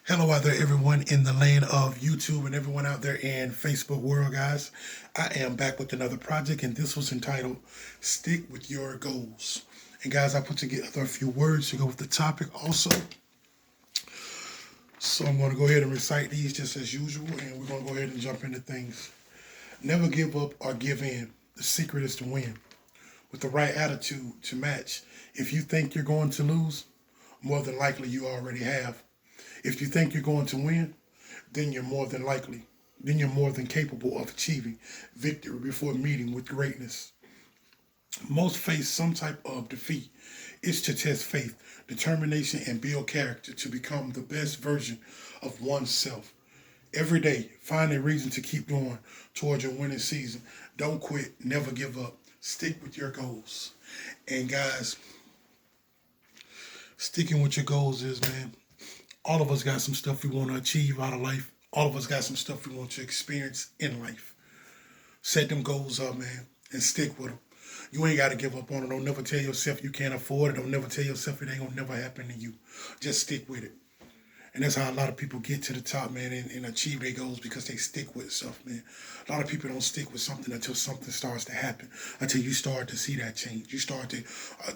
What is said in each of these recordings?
Hello out there, everyone in the land of YouTube and everyone out there in Facebook world, guys. I am back with another project, and this was entitled Stick With Your Goals. And guys, I put together a few words to go with the topic also. So I'm going to go ahead and recite these just as usual, and we're going to go ahead and jump into things. Never give up or give in. The secret is to win. With the right attitude to match. If you think you're going to lose, more than likely you already have. If you think you're going to win, then you're more than capable of achieving victory before meeting with greatness. Most face some type of defeat. It's to test faith, determination, and build character to become the best version of oneself. Every day, find a reason to keep going towards your winning season. Don't quit, never give up. Stick with your goals. And guys, sticking with your goals is, man, all of us got some stuff we want to achieve out of life. All of us got some stuff we want to experience in life. Set them goals up, man, and stick with them. You ain't got to give up on it. Don't never tell yourself you can't afford it. Don't never tell yourself it ain't going to never happen to you. Just stick with it. And that's how a lot of people get to the top, man, and achieve their goals because they stick with stuff, man. A lot of people don't stick with something until something starts to happen, until you start to see that change. You start to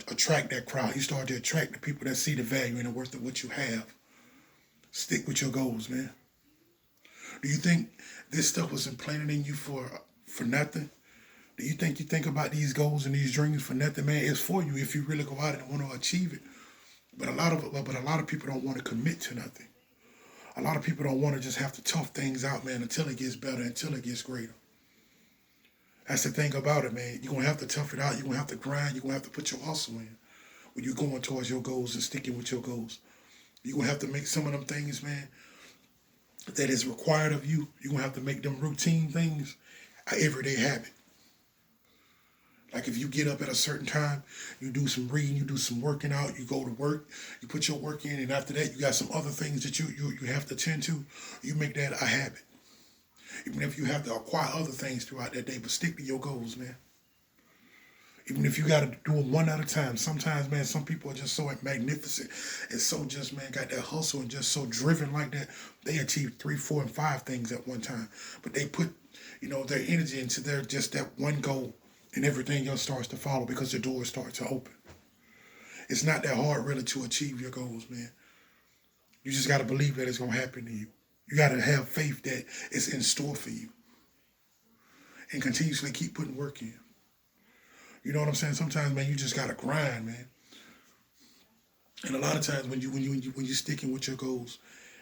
attract that crowd. You start to attract the people that see the value and the worth of what you have. Stick with your goals, man. Do you think this stuff was implanted in you for nothing? Do you think about these goals and these dreams for nothing, man? It's for you if you really go out and want to achieve it. But a lot of people don't want to commit to nothing. A lot of people don't want to just have to tough things out, man, until it gets better, until it gets greater. That's the thing about it, man. You're gonna have to tough it out. You're gonna have to grind. You're gonna have to put your hustle in when you're going towards your goals and sticking with your goals. You're gonna have to make some of them things, man, that is required of you. You're gonna have to make them routine things an everyday habit. Like if you get up at a certain time, you do some reading, you do some working out, you go to work, you put your work in, and after that you got some other things that you have to tend to. You make that a habit. Even if you have to acquire other things throughout that day, but stick to your goals, man. Even if you got to do them one at a time. Sometimes, man, some people are just so magnificent and so just, man, got that hustle and just so driven like that. They achieve 3, 4, and 5 things at one time. But they put, their energy into their just that one goal, and everything else starts to follow because the doors start to open. It's not that hard, really, to achieve your goals, man. You just got to believe that it's going to happen to you. You got to have faith that it's in store for you and continuously keep putting work in. You know what I'm saying? Sometimes, man, you just gotta grind, man. And a lot of times, when you're sticking with your goals,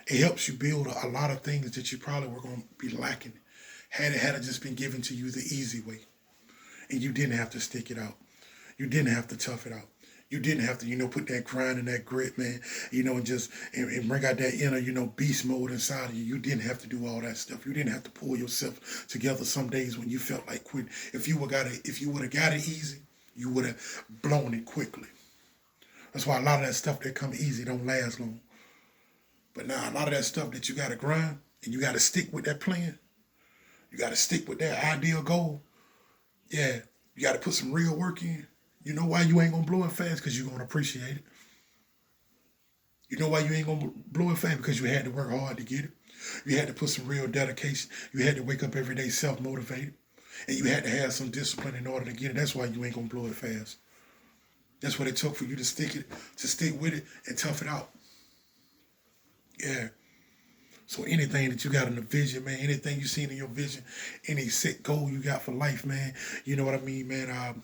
it helps you build a lot of things that you probably were gonna be lacking had it just been given to you the easy way, and you didn't have to stick it out. You didn't have to tough it out. You didn't have to, put that grind and that grit, man, and bring out that inner, beast mode inside of you. You didn't have to do all that stuff. You didn't have to pull yourself together some days when you felt like quitting. If you would have got it easy, you would have blown it quickly. That's why a lot of that stuff that come easy don't last long. But now a lot of that stuff that you got to grind and you got to stick with that plan, you got to stick with that ideal goal. Yeah, you got to put some real work in. You know why you ain't gonna blow it fast? Because you're gonna appreciate it. You know why you ain't gonna blow it fast? Because you had to work hard to get it. You had to put some real dedication. You had to wake up every day self-motivated. And you had to have some discipline in order to get it. That's why you ain't gonna blow it fast. That's what it took for you to stick with it and tough it out. Yeah. So anything that you got in the vision, man, anything you seen in your vision, any set goal you got for life, man, you know what I mean, man,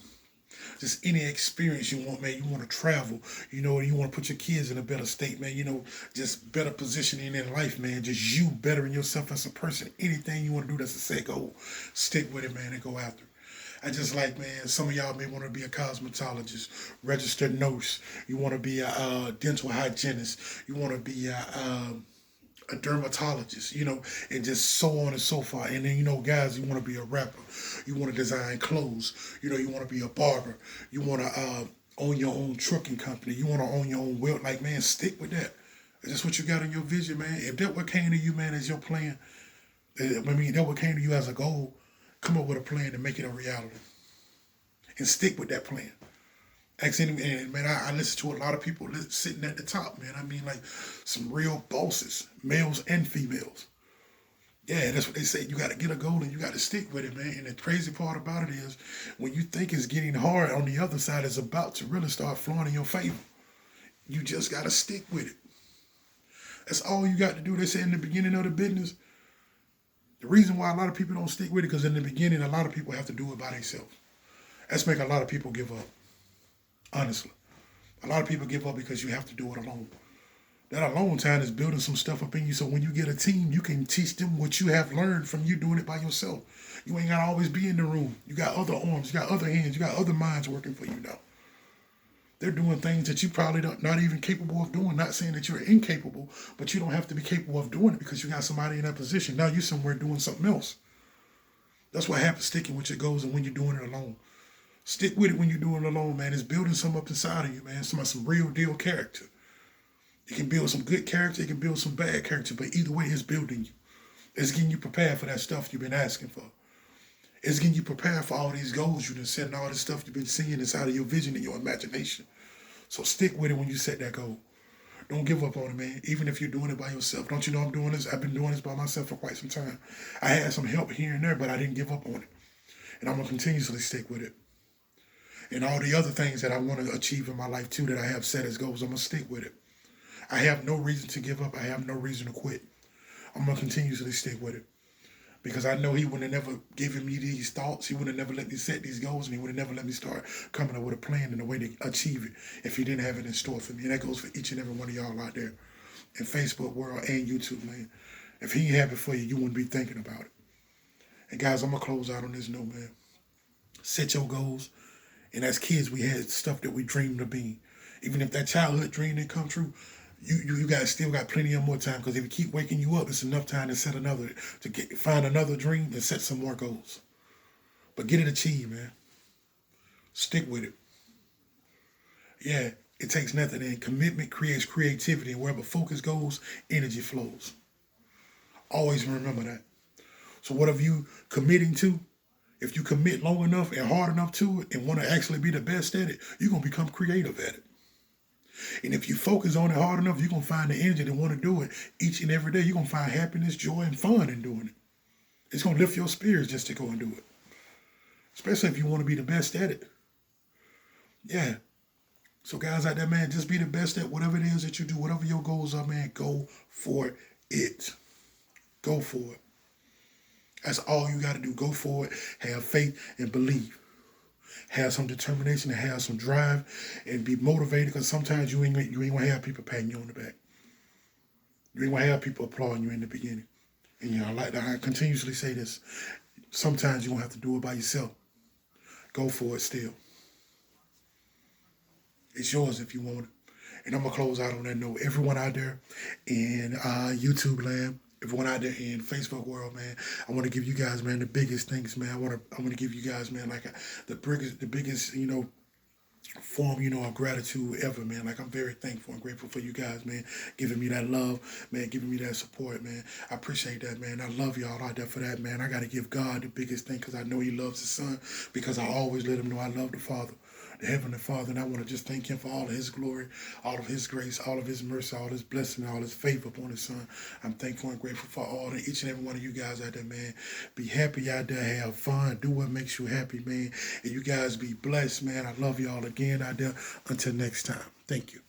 just any experience you want, man. You want to travel, you want to put your kids in a better state, man. Just better positioning in life, man. Just you bettering yourself as a person. Anything you want to do that's a set goal, stick with it, man, and go after it. I just like, man, some of y'all may want to be a cosmetologist, registered nurse. You want to be a dental hygienist. You want to be a dermatologist, and just so on and so forth. And then, guys, you want to be a rapper. You want to design clothes. You want to be a barber. You want to own your own trucking company. You want to own your own wealth. Like, man, stick with that. That's what you got in your vision, man. If that what came to you, man, as your plan, that what came to you as a goal, come up with a plan to make it a reality. And stick with that plan. Ask any, and man, I listen to a lot of people sitting at the top, man. I mean, like some real bosses, males and females. Yeah, that's what they say. You got to get a goal and you got to stick with it, man. And the crazy part about it is when you think it's getting hard, on the other side is about to really start flowing in your favor. You just got to stick with it. That's all you got to do. They say in the beginning of the business, the reason why a lot of people don't stick with it, because in the beginning, a lot of people have to do it by themselves. That's make a lot of people give up, honestly. A lot of people give up because you have to do it alone. That alone time is building some stuff up in you, so when you get a team, you can teach them what you have learned from you doing it by yourself. You ain't got to always be in the room. You got other arms, you got other hands, you got other minds working for you now. They're doing things that you probably not even capable of doing. Not saying that you're incapable, but you don't have to be capable of doing it because you got somebody in that position. Now you're somewhere doing something else. That's what happens sticking with your goals and when you're doing it alone. Stick with it when you're doing it alone, man. It's building some up inside of you, man. Some real deal character. It can build some good character, it can build some bad character, but either way, it's building you. It's getting you prepared for that stuff you've been asking for. It's getting you prepared for all these goals you've been setting, all this stuff you've been seeing inside of your vision and your imagination. So stick with it when you set that goal. Don't give up on it, man. Even if you're doing it by yourself. Don't you know I'm doing this? I've been doing this by myself for quite some time. I had some help here and there, but I didn't give up on it. And I'm going to continuously stick with it. And all the other things that I want to achieve in my life, too, that I have set as goals, I'm going to stick with it. I have no reason to give up. I have no reason to quit. I'm going to continuously stick with it. Because I know he would have never given me these thoughts. He would have never let me set these goals, and he would have never let me start coming up with a plan and a way to achieve it if he didn't have it in store for me. And that goes for each and every one of y'all out there in Facebook world and YouTube, man. If he ain't have it for you, you wouldn't be thinking about it. And guys, I'm going to close out on this note, man. Set your goals. And as kids, we had stuff that we dreamed of being. Even if that childhood dream didn't come true, you guys still got plenty of more time, because if you keep waking you up, it's enough time to find another dream and set some more goals. But get it achieved, man. Stick with it. Yeah, it takes nothing, and commitment creates creativity, and wherever focus goes, energy flows. Always remember that. So whatever you committing to, if you commit long enough and hard enough to it and want to actually be the best at it, you're going to become creative at it. And if you focus on it hard enough, you're going to find the energy to want to do it each and every day. You're going to find happiness, joy, and fun in doing it. It's going to lift your spirits just to go and do it. Especially if you want to be the best at it. Yeah. So guys out there, man, just be the best at whatever it is that you do. Whatever your goals are, man, go for it. Go for it. That's all you got to do. Go for it. Have faith and believe. Have some determination and have some drive and be motivated, because sometimes you ain't going to have people patting you on the back. You ain't going to have people applauding you in the beginning. And you know, like I continuously say this, sometimes you're going to have to do it by yourself. Go for it still. It's yours if you want it. And I'm going to close out on that note. Everyone out there in YouTube land, everyone out there in Facebook world, man, I want to give you guys, man, the biggest things, man. I want to give you guys, man, like the biggest, form, of gratitude ever, man. Like, I'm very thankful and grateful for you guys, man, giving me that love, man, giving me that support, man. I appreciate that, man. I love y'all out there for that, man. I got to give God the biggest thing, because I know he loves his son, because I always let him know I love the Father, the Heavenly Father, and I want to just thank him for all of his glory, all of his grace, all of his mercy, all his blessing, all his favor upon his son. I'm thankful and grateful for all of each and every one of you guys out there, man. Be happy out there, have fun, do what makes you happy, man. And you guys be blessed, man. I love y'all again out there. Until next time. Thank you.